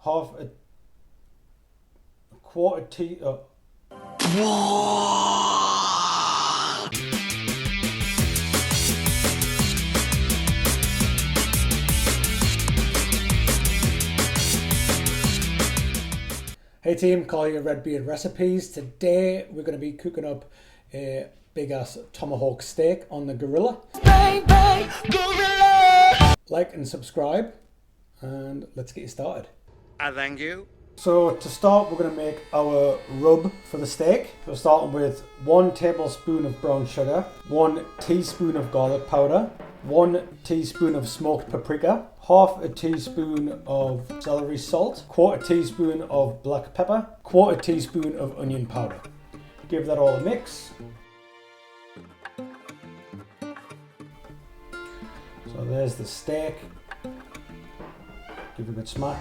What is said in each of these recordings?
quarter tea. Hey team, Collier Redbeard Recipes. Today we're going to be cooking up a big ass tomahawk steak on the gorilla. Bang, bang, gorilla! Like and subscribe, and let's get you started. Thank you. So to start, we're going to make our rub for the steak. So starting with 1 tablespoon of brown sugar, 1 teaspoon of garlic powder, 1 teaspoon of smoked paprika, half a teaspoon of celery salt, quarter teaspoon of black pepper, quarter teaspoon of onion powder. Give that all a mix. So there's the steak. Give it a good smack.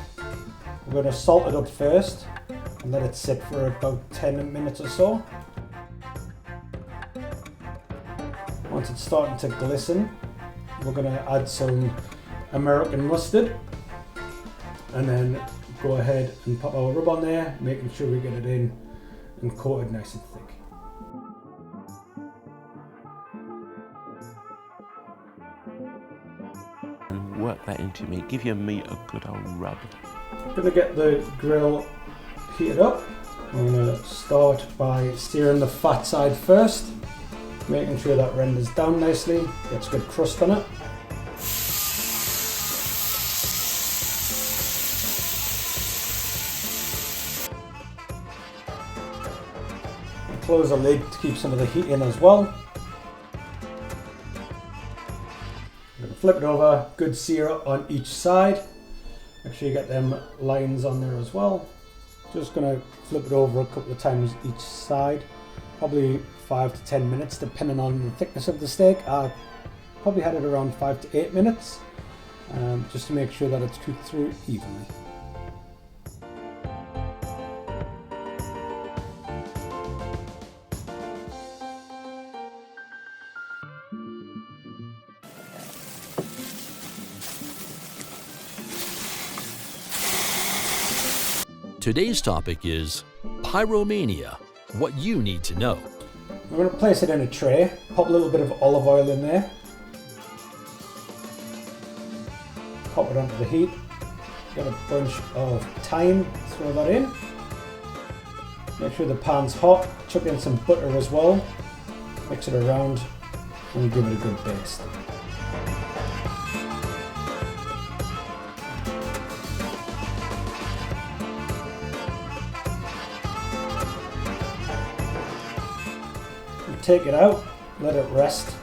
We're going to salt it up first and let it sit for about 10 minutes or so. Once it's starting to glisten, we're going to add some American mustard and then go ahead and pop our rub on there, making sure we get it in and coated nice and thick. And work that into meat, give your meat a good old rub. I'm going to get the grill heated up. I'm going to start by searing the fat side first, making sure that renders down nicely, gets a good crust on it. Close the lid to keep some of the heat in as well. I'm going to flip it over, good sear on each side. Make sure you get them lines on there as well. Just going to flip it over a couple of times each side, probably 5 to 10 minutes depending on the thickness of the steak. I probably had it around 5 to 8 minutes, just to make sure that it's cooked through evenly. Today's topic is pyromania, what you need to know. I'm going to place it in a tray, pop a little bit of olive oil in there, pop it onto the heat, get a bunch of thyme, throw that in, make sure the pan's hot, chuck in some butter as well, mix it around and give it a good baste. Take it out, let it rest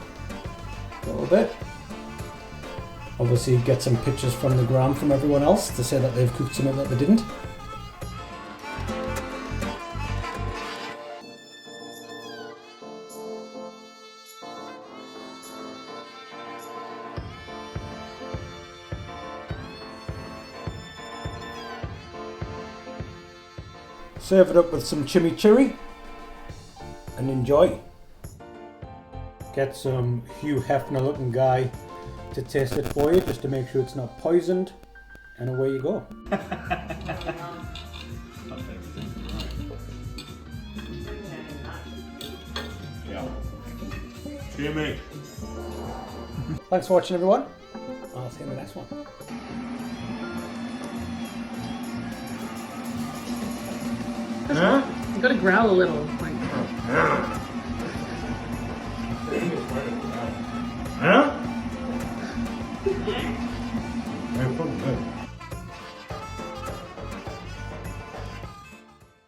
a little bit. Obviously get some pictures from the gram from everyone else to say that they've cooked something that they didn't. Serve it up with some chimichurri and enjoy. Get some Hugh Hefner looking guy to taste it for you just to make sure it's not poisoned, and away you go. Jimmy. Thanks for watching everyone. I'll see you in the next one. You gotta growl a little. Like. Huh?